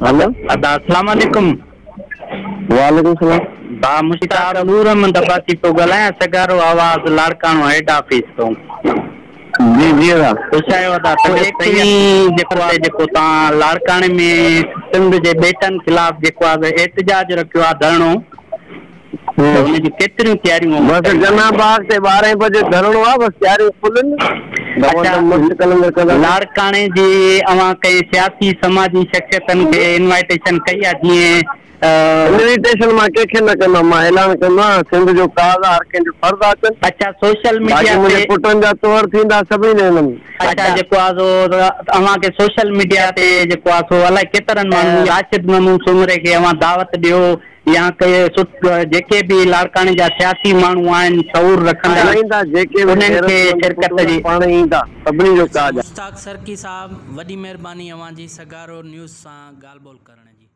Hello अस्सलाम वालेकुम। वालेकुम सलाम। बा मुश्ताक नूर अहमद अब्बासी तो ॻाल्हायां सगारो आवाज़ लाड़काणो हेड ऑफिस तो। जी जी दा पुछायो था तबियत सही जेको आहे जेको तव्हां लाड़काणे में सिंध जे बेटनि खिलाफ़ जेको आहे एहतजाज रखियो आहे धरणो त हुनजी केतिरियूं तयारियूं बस जना बाग से 12 बजे धरणो आहे बस तयारियूं फुल लाड़काणे जी अवां कई सियासी समाजी शख्सियतनि खे इनवाइटेशन कई आहे जीअं इनविटेशन मां कंहिंखे न कंदो मां ऐलान कंदो सिंध जो काज़ हर कंहिंजो फर्ज़ आहे। अच्छा सोशल मीडिया मुंहिंजे पुटनि जा तौर थींदा सभिनी में। अच्छा जेको आहे सो अवां खे सोशल मीडिया ते जेको आहे सो अलाए केतिरनि माण्हू राशिद महमूद सुमरे खे अवां दावत ॾियो या के जेके भी लाड़काणे जा सियासी माण्हू आहिनि शऊर रखंदा जेके उन्हनि खे शिरकत जी पाण ईंदा सभिनी जो काज। मुश्ताक सरकी साहब वॾी महिरबानी अवां जी सगारो न्यूज़ सां ॻाल्हि ॿोल करण जी।